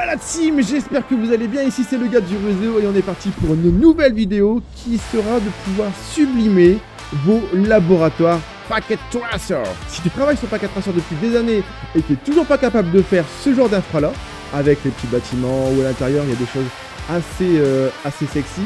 la team, j'espère que vous allez bien, ici c'est le gars du réseau et on est parti pour une nouvelle vidéo qui sera de pouvoir sublimer vos laboratoires Packet Tracer. Si tu travailles sur Packet Tracer depuis des années et que tu n'es toujours pas capable de faire ce genre d'infra là, avec les petits bâtiments ou à l'intérieur il y a des choses assez sexy,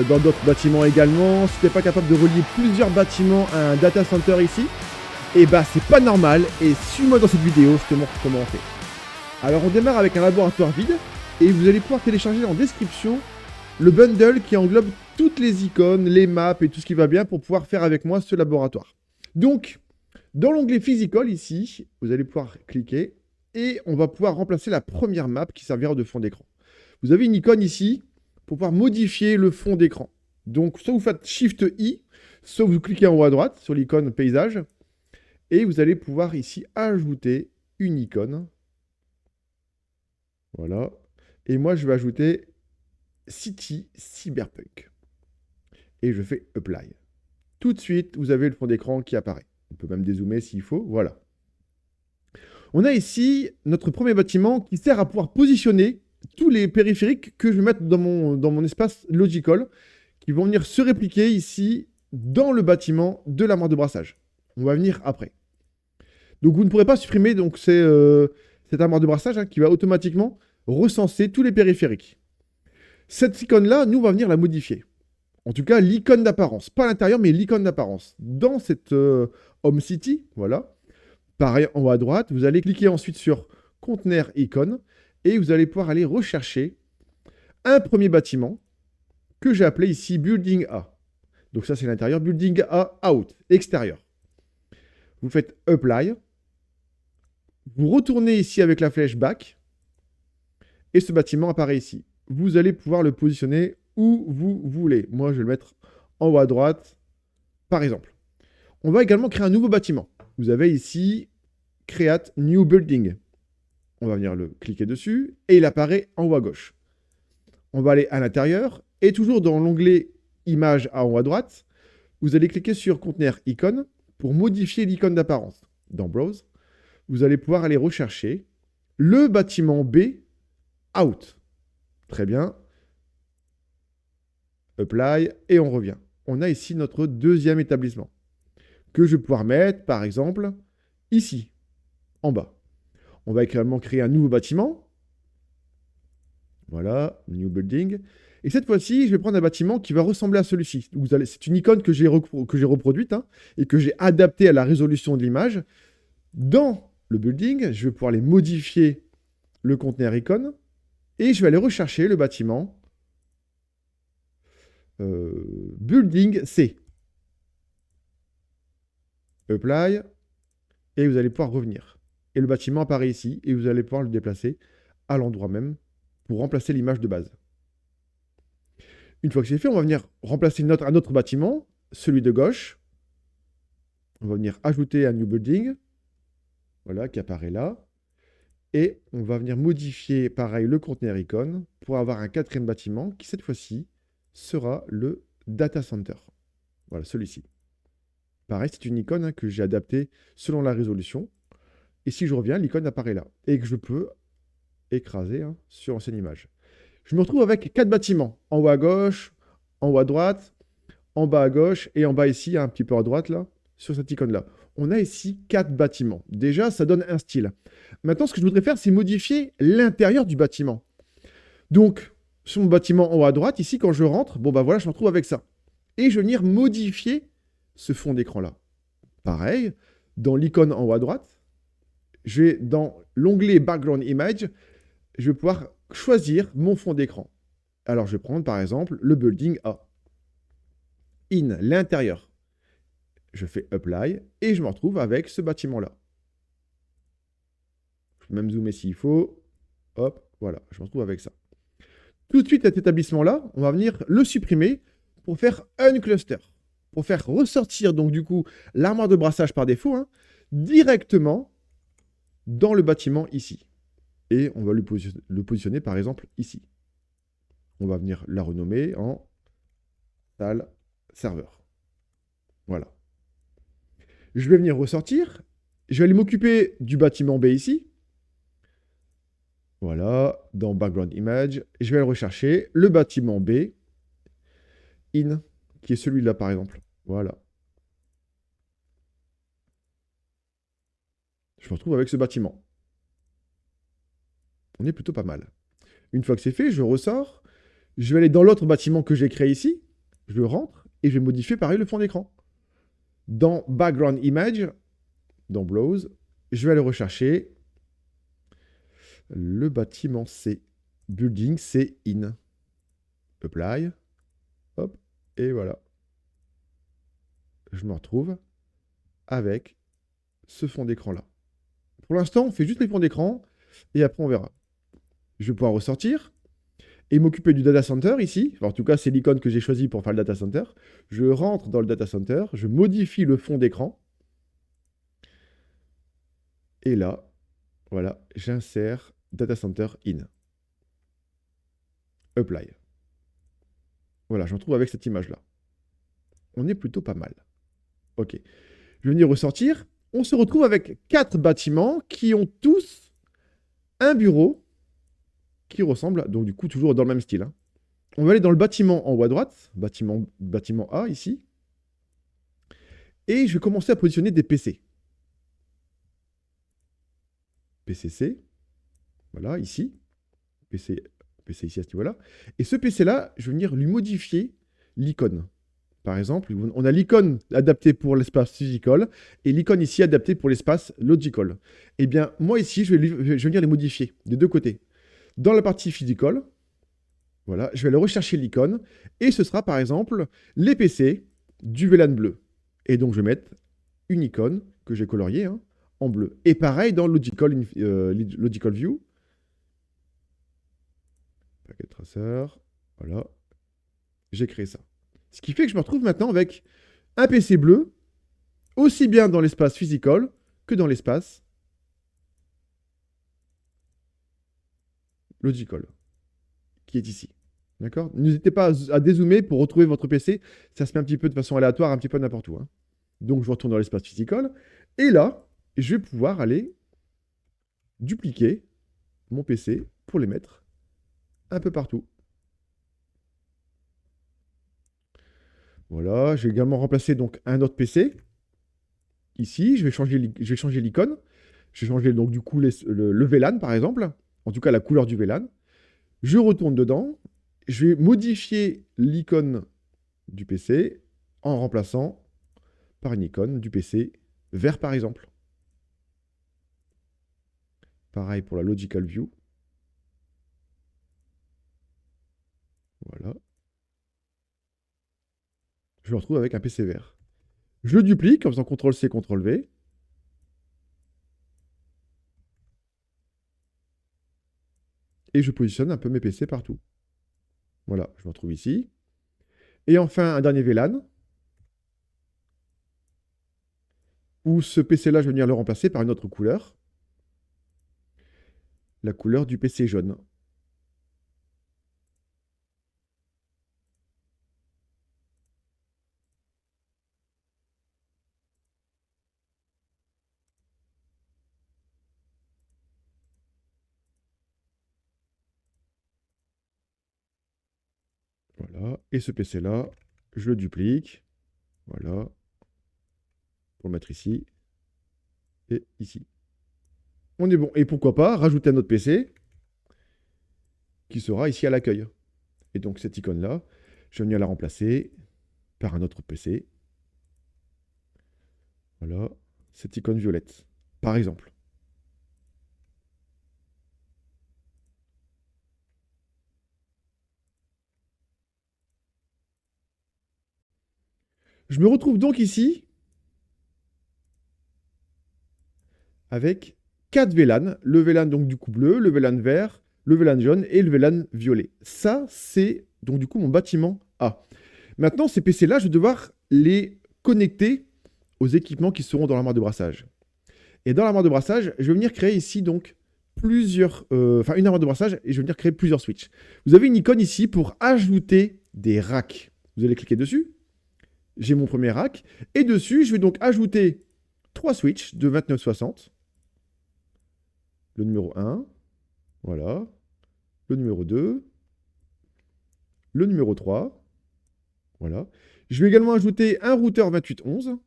dans d'autres bâtiments également, si tu n'es pas capable de relier plusieurs bâtiments à un data center ici, et bah c'est pas normal et suis-moi dans cette vidéo, je te montre comment on fait. Alors on démarre avec un laboratoire vide et vous allez pouvoir télécharger en description le bundle qui englobe toutes les icônes, les maps et tout ce qui va bien pour pouvoir faire avec moi ce laboratoire. Donc, dans l'onglet Physical ici, vous allez pouvoir cliquer et on va pouvoir remplacer la première map qui servira de fond d'écran. Vous avez une icône ici pour pouvoir modifier le fond d'écran. Donc, soit vous faites Shift I, soit vous cliquez en haut à droite sur l'icône paysage et vous allez pouvoir ici ajouter une icône. Voilà. Et moi, je vais ajouter City Cyberpunk. Et je fais Apply. Tout de suite, vous avez le fond d'écran qui apparaît. On peut même dézoomer s'il faut. Voilà. On a ici notre premier bâtiment qui sert à pouvoir positionner tous les périphériques que je vais mettre dans mon espace logical qui vont venir se répliquer ici dans le bâtiment de l'armoire de brassage. On va venir après. Donc, vous ne pourrez pas supprimer donc, cette armoire de brassage qui va automatiquement recenser tous les périphériques. Cette icône-là, nous, on va venir la modifier. En tout cas, l'icône d'apparence. Pas à l'intérieur, mais l'icône d'apparence. Dans cette Home City, voilà. Pareil, en haut à droite, vous allez cliquer ensuite sur Conteneur icône et vous allez pouvoir aller rechercher un premier bâtiment que j'ai appelé ici Building A. Donc ça, c'est l'intérieur. Building A out, extérieur. Vous faites Apply. Vous retournez ici avec la flèche Back. Et ce bâtiment apparaît ici. Vous allez pouvoir le positionner où vous voulez. Moi, je vais le mettre en haut à droite, par exemple. On va également créer un nouveau bâtiment. Vous avez ici Create New Building. On va venir le cliquer dessus et il apparaît en haut à gauche. On va aller à l'intérieur et toujours dans l'onglet Images en haut à droite, vous allez cliquer sur Conteneur icône pour modifier l'icône d'apparence. Dans Browse, vous allez pouvoir aller rechercher le bâtiment B out. Très bien. Apply et on revient. On a ici notre deuxième établissement que je vais pouvoir mettre, par exemple, ici, en bas. On va également créer un nouveau bâtiment. Voilà, New Building. Et cette fois-ci, je vais prendre un bâtiment qui va ressembler à celui-ci. C'est une icône que j'ai reproduite et que j'ai adaptée à la résolution de l'image. Dans le building, je vais pouvoir les modifier le conteneur icône. Et je vais aller rechercher le bâtiment Building C. Apply. Et vous allez pouvoir revenir. Et le bâtiment apparaît ici. Et vous allez pouvoir le déplacer à l'endroit même pour remplacer l'image de base. Une fois que c'est fait, on va venir remplacer un autre bâtiment, celui de gauche. On va venir ajouter un New Building. Voilà, qui apparaît là. Et on va venir modifier, pareil, le conteneur icône pour avoir un quatrième bâtiment qui, cette fois-ci, sera le Data Center. Voilà, celui-ci. Pareil, c'est une icône que j'ai adaptée selon la résolution. Et si je reviens, l'icône apparaît là. Et que je peux écraser sur l'ancienne image. Je me retrouve avec 4 bâtiments. En haut à gauche, en haut à droite, en bas à gauche et en bas ici, un petit peu à droite, là, sur cette icône-là. On a ici 4 bâtiments. Déjà, ça donne un style. Maintenant, ce que je voudrais faire, c'est modifier l'intérieur du bâtiment. Donc, sur mon bâtiment en haut à droite, ici, quand je rentre, bon, bah voilà, je me retrouve avec ça. Et je vais venir modifier ce fond d'écran-là. Pareil, dans l'icône en haut à droite, je vais dans l'onglet Background Image, je vais pouvoir choisir mon fond d'écran. Alors, je vais prendre, par exemple, le Building A. In, l'intérieur. Je fais Apply et je me retrouve avec ce bâtiment-là. Je peux même zoomer s'il faut. Hop, voilà, je me retrouve avec ça. Tout de suite, cet établissement-là, on va venir le supprimer pour faire un cluster. Pour faire ressortir, donc du coup, l'armoire de brassage par défaut, directement dans le bâtiment ici. Et on va le positionner, par exemple, ici. On va venir la renommer en salle serveur. Voilà. Je vais venir ressortir. Je vais aller m'occuper du bâtiment B ici. Voilà, dans Background Image, je vais le rechercher. Le bâtiment B, in, qui est celui-là par exemple. Voilà. Je me retrouve avec ce bâtiment. On est plutôt pas mal. Une fois que c'est fait, je ressors. Je vais aller dans l'autre bâtiment que j'ai créé ici. Je rentre et je vais modifier pareil le fond d'écran. Dans Background Image, dans Browse, je vais aller rechercher le bâtiment C. Building C in. Apply. Hop. Et voilà. Je me retrouve avec ce fond d'écran là. Pour l'instant, on fait juste les fonds d'écran et après on verra. Je vais pouvoir ressortir et m'occuper du data center ici. Enfin, en tout cas, c'est l'icône que j'ai choisi pour faire le data center. Je rentre dans le data center, je modifie le fond d'écran. Et là, voilà, j'insère data center in. Apply. Voilà, je me retrouve avec cette image-là. On est plutôt pas mal. Ok. Je vais venir ressortir. On se retrouve avec 4 bâtiments qui ont tous un bureau qui ressemble, donc du coup, toujours dans le même style. Hein. On va aller dans le bâtiment en haut à droite, bâtiment A ici. Et je vais commencer à positionner des PC. PCC, voilà, ici. PC ici à ce niveau-là. Et ce PC-là, je vais venir lui modifier l'icône. Par exemple, on a l'icône adaptée pour l'espace physical et l'icône ici adaptée pour l'espace logical. Eh bien, moi ici, je vais venir les modifier des deux côtés. Dans la partie physical, voilà, je vais aller rechercher l'icône et ce sera par exemple les PC du VLAN bleu. Et donc, je vais mettre une icône que j'ai coloriée hein, en bleu. Et pareil dans Logical View. Packet tracer, voilà. J'ai créé ça. Ce qui fait que je me retrouve maintenant avec un PC bleu, aussi bien dans l'espace physical que dans l'espace logical, qui est ici. D'accord? N'hésitez pas à dézoomer pour retrouver votre PC. Ça se met un petit peu de façon aléatoire, un petit peu n'importe où. Hein. Donc, je retourne dans l'espace physical. Et là, je vais pouvoir aller dupliquer mon PC pour les mettre un peu partout. Voilà, j'ai également remplacé donc un autre PC. Ici, je vais changer l'icône. Je vais changer donc du coup le VLAN par exemple. En tout cas, la couleur du VLAN. Je retourne dedans. Je vais modifier l'icône du PC en remplaçant par une icône du PC vert par exemple. Pareil pour la Logical View. Voilà. Je me retrouve avec un PC vert. Je le duplique en faisant CTRL-C, CTRL-V. Et je positionne un peu mes PC partout. Voilà, je me retrouve ici. Et enfin, un dernier VLAN. Où ce PC-là, je vais venir le remplacer par une autre couleur. La couleur du PC jaune. Voilà. Et ce PC-là, je le duplique. Voilà. Pour le mettre ici. Et ici. On est bon. Et pourquoi pas rajouter un autre PC qui sera ici à l'accueil. Et donc cette icône-là, je vais venir la remplacer par un autre PC. Voilà. Cette icône violette. Par exemple. Je me retrouve donc ici avec 4 VLAN. Le VLAN donc du coup bleu, le VLAN vert, le VLAN jaune et le VLAN violet. Ça, c'est donc du coup mon bâtiment A. Maintenant, ces PC-là, je vais devoir les connecter aux équipements qui seront dans l'armoire de brassage. Et dans l'armoire de brassage, je vais venir créer ici donc une armoire de brassage et je vais venir créer plusieurs switches. Vous avez une icône ici pour ajouter des racks. Vous allez cliquer dessus. J'ai mon premier rack. Et dessus, je vais donc ajouter 3 switches de 2960. Le numéro 1. Voilà. Le numéro 2. Le numéro 3. Voilà. Je vais également ajouter un routeur 2811.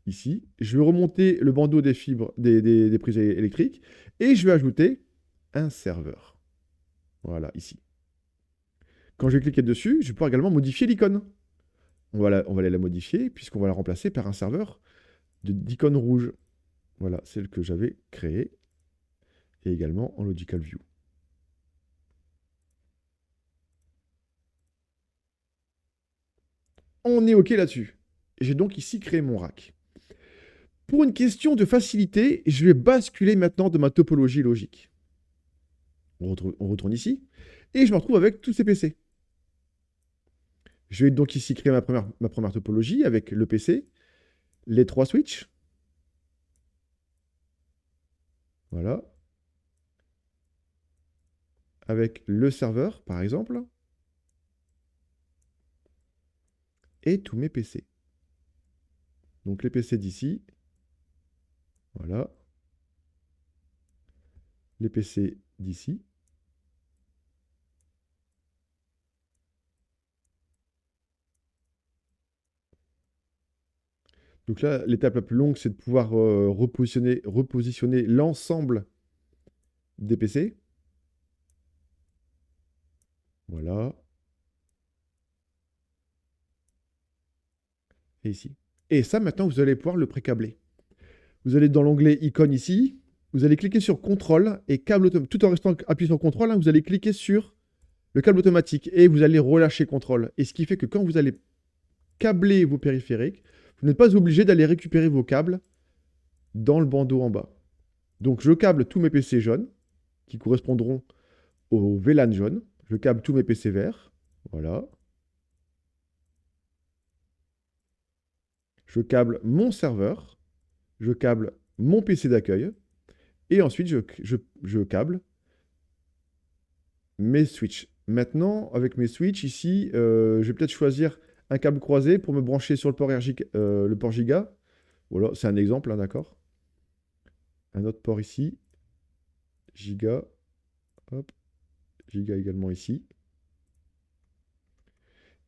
Ici. Je vais remonter le bandeau des fibres, des prises électriques. Et je vais ajouter un serveur. Voilà, ici. Quand je vais cliquer dessus, je vais pouvoir également modifier l'icône. On va aller la modifier, puisqu'on va la remplacer par un serveur d'icône rouge. Voilà, celle que j'avais créée. Et également en Logical View. On est OK là-dessus. J'ai donc ici créé mon rack. Pour une question de facilité, je vais basculer maintenant de ma topologie logique. On retourne ici. Et je me retrouve avec tous ces PC. Je vais donc ici créer ma première topologie avec le PC, les 3 switches. Voilà. Avec le serveur, par exemple. Et tous mes PC. Donc les PC d'ici. Voilà. Les PC d'ici. Donc là, l'étape la plus longue, c'est de pouvoir repositionner l'ensemble des PC. Voilà. Et ici. Et ça, maintenant, vous allez pouvoir le pré-câbler. Vous allez dans l'onglet icône ici. Vous allez cliquer sur contrôle et câble automatique. Tout en restant appuyé sur contrôle, hein, vous allez cliquer sur le câble automatique et vous allez relâcher contrôle. Et ce qui fait que quand vous allez câbler vos périphériques, vous n'êtes pas obligé d'aller récupérer vos câbles dans le bandeau en bas. Donc je câble tous mes PC jaunes qui correspondront au VLAN jaune. Je câble tous mes PC verts. Voilà. Je câble mon serveur. Je câble mon PC d'accueil. Et ensuite, je câble mes switches. Maintenant, avec mes switches ici, je vais peut-être choisir un câble croisé pour me brancher sur le port Giga. Voilà, c'est un exemple, hein, d'accord. Un autre port ici. Giga. Hop. Giga également ici.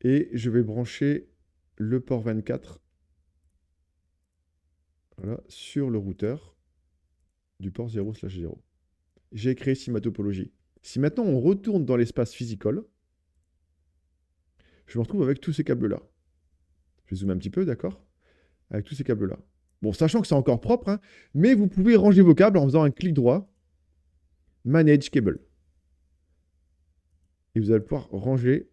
Et je vais brancher le port 24 voilà, sur le routeur du port 0/0. J'ai créé ici ma topologie. Si maintenant on retourne dans l'espace physical, je me retrouve avec tous ces câbles-là. Je vais zoomer un petit peu, d'accord? Avec tous ces câbles-là. Bon, sachant que c'est encore propre, hein, mais vous pouvez ranger vos câbles en faisant un clic droit, Manage Cable. Et vous allez pouvoir ranger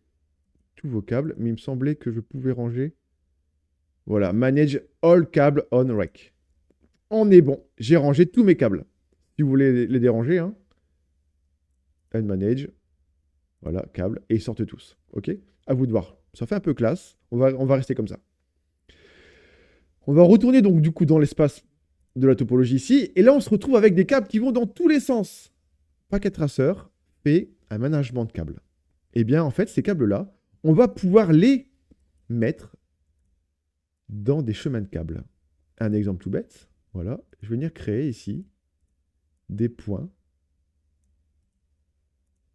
tous vos câbles, mais il me semblait que je pouvais ranger... Voilà, Manage All Cable on Rack. On est bon, j'ai rangé tous mes câbles. Si vous voulez les déranger, hein, Unmanage, voilà, câbles, et ils sortent tous. OK? À vous de voir. Ça fait un peu classe. On va rester comme ça. On va retourner donc du coup dans l'espace de la topologie ici. Et là, on se retrouve avec des câbles qui vont dans tous les sens. Packet Tracer fait un management de câbles. Eh bien, en fait, ces câbles-là, on va pouvoir les mettre dans des chemins de câbles. Un exemple tout bête. Voilà. Je vais venir créer ici des points,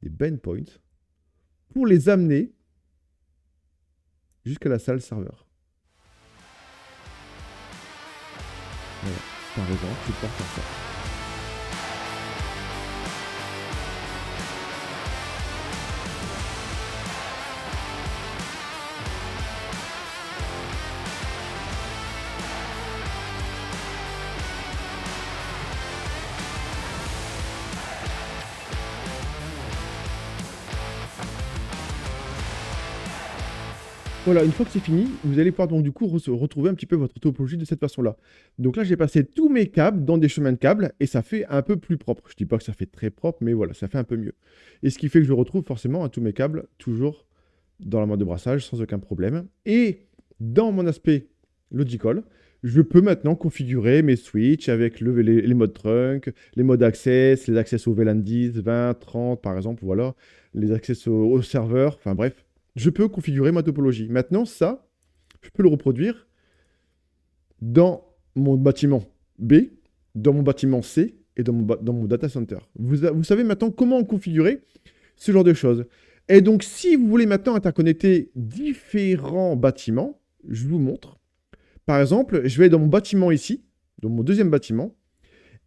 des bend points, pour les amener jusqu'à la salle serveur. Voilà. Par exemple, je peux faire ça. Voilà, une fois que c'est fini, vous allez pouvoir donc du coup retrouver un petit peu votre topologie de cette façon-là. Donc là, j'ai passé tous mes câbles dans des chemins de câbles et ça fait un peu plus propre. Je ne dis pas que ça fait très propre, mais voilà, ça fait un peu mieux. Et ce qui fait que je retrouve forcément tous mes câbles toujours dans la mode de brassage sans aucun problème. Et dans mon aspect logical, je peux maintenant configurer mes switches avec les modes trunk, les modes access, les access au VLAN 10, 20, 30 par exemple, voilà, les access au serveur, enfin bref. Je peux configurer ma topologie. Maintenant, ça, je peux le reproduire dans mon bâtiment B, dans mon bâtiment C et dans mon data center. Vous savez maintenant comment configurer ce genre de choses. Et donc, si vous voulez maintenant interconnecter différents bâtiments, je vous montre. Par exemple, je vais dans mon bâtiment ici, dans mon deuxième bâtiment.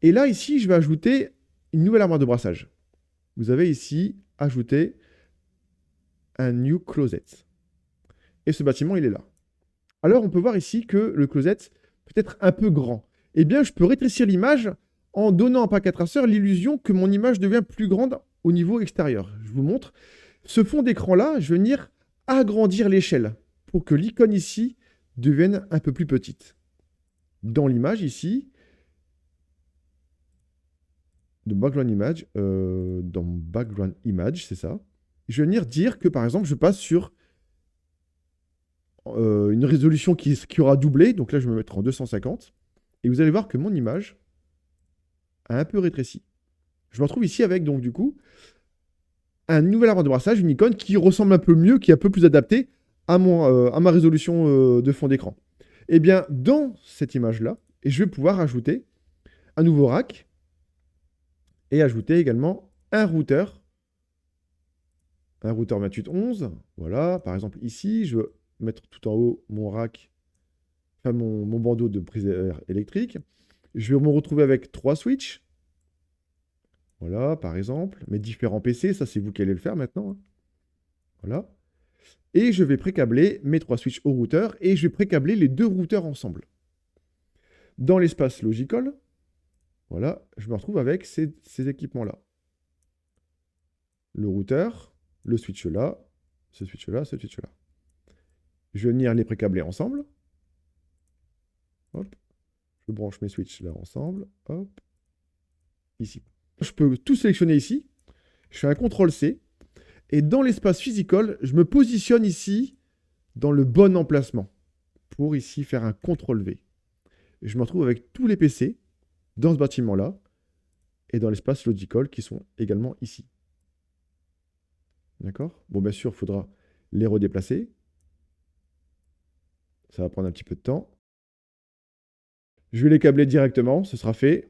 Et là, ici, je vais ajouter une nouvelle armoire de brassage. Vous avez ici ajouté un new closet. Et ce bâtiment, il est là. Alors, on peut voir ici que le closet peut être un peu grand. Eh bien, je peux rétrécir l'image en donnant à packet tracer l'illusion que mon image devient plus grande au niveau extérieur. Je vous montre. Ce fond d'écran-là, je vais venir agrandir l'échelle pour que l'icône ici devienne un peu plus petite. Dans l'image ici, de background image, dans background image, c'est ça. Je vais venir dire que par exemple, je passe sur une résolution qui aura doublé. Donc là, je vais me mettre en 250. Et vous allez voir que mon image a un peu rétréci. Je me retrouve ici avec, donc du coup, un nouvel arbre de brassage, une icône qui ressemble un peu mieux, qui est un peu plus adaptée à ma résolution de fond d'écran. Eh bien, dans cette image-là, je vais pouvoir ajouter un nouveau rack et ajouter également un routeur 2811. Voilà, par exemple ici, je veux mettre tout en haut mon rack, enfin mon bandeau de prise électrique. Je vais me retrouver avec 3 switches. Voilà, par exemple, mes différents PC, ça c'est vous qui allez le faire maintenant. Voilà. Et je vais précabler mes 3 switches au routeur et je vais précabler les 2 routeurs ensemble. Dans l'espace Logical, voilà, je me retrouve avec ces équipements-là. Le routeur, le switch là, ce switch là, ce switch là. Je vais venir les précabler ensemble. Hop. Je branche mes switches là ensemble. Hop. Ici. Je peux tout sélectionner ici. Je fais un CTRL-C. Et dans l'espace physical, je me positionne ici dans le bon emplacement pour ici faire un CTRL-V. Je me retrouve avec tous les PC dans ce bâtiment-là et dans l'espace logical qui sont également ici. D'accord? Bon, bien sûr, il faudra les redéplacer. Ça va prendre un petit peu de temps. Je vais les câbler directement, ce sera fait.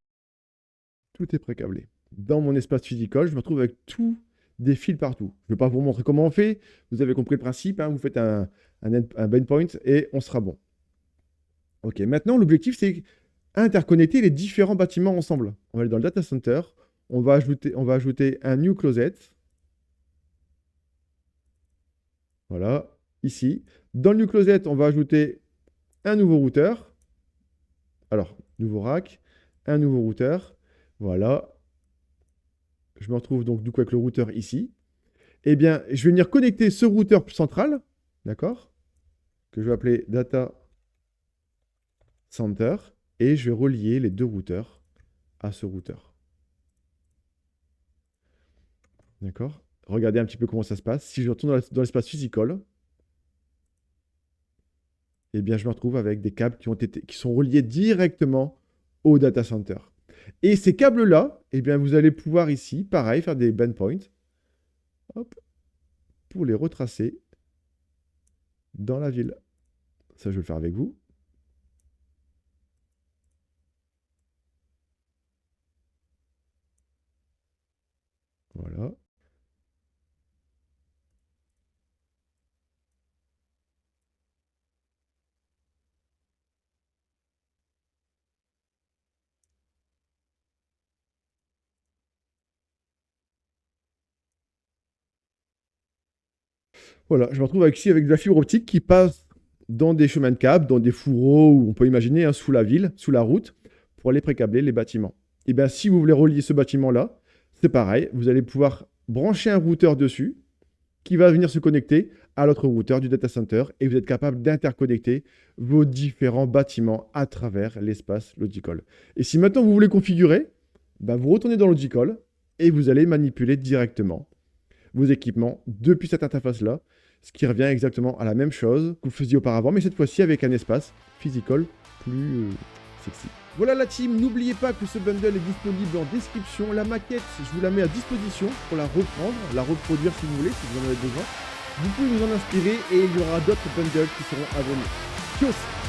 Tout est pré-câblé. Dans mon espace physical, je me retrouve avec tous des fils partout. Je ne vais pas vous montrer comment on fait. Vous avez compris le principe. Hein, vous faites un endpoint et on sera bon. Ok, maintenant, l'objectif, c'est interconnecter les différents bâtiments ensemble. On va aller dans le data center. On va ajouter un new closet. Voilà, ici. Dans le new closet, on va ajouter un nouveau routeur. Alors, nouveau rack, un nouveau routeur. Voilà. Je me retrouve donc du coup avec le routeur ici. Eh bien, je vais venir connecter ce routeur central, d'accord, que je vais appeler Data Center, et je vais relier les 2 routeurs à ce routeur. D'accord? Regardez un petit peu comment ça se passe. Si je retourne dans l'espace physical, eh bien, je me retrouve avec des câbles qui sont reliés directement au data center. Et ces câbles-là, eh bien, vous allez pouvoir ici, pareil, faire des endpoints. Hop, pour les retracer dans la ville. Ça, je vais le faire avec vous. Voilà. Voilà, je me retrouve ici avec de la fibre optique qui passe dans des chemins de câbles, dans des fourreaux, ou on peut imaginer hein, sous la ville, sous la route, pour aller précabler les bâtiments. Et bien, si vous voulez relier ce bâtiment-là, c'est pareil, vous allez pouvoir brancher un routeur dessus qui va venir se connecter à l'autre routeur du data center et vous êtes capable d'interconnecter vos différents bâtiments à travers l'espace Logical. Et si maintenant vous voulez configurer, ben vous retournez dans Logical et vous allez manipuler directement vos équipements depuis cette interface-là, ce qui revient exactement à la même chose que vous faisiez auparavant, mais cette fois-ci avec un espace physical plus sexy. Voilà la team, n'oubliez pas que ce bundle est disponible en description. La maquette, je vous la mets à disposition pour la reprendre, la reproduire si vous voulez, si vous en avez besoin. Vous pouvez vous en inspirer et il y aura d'autres bundles qui seront à venir. Tchuss!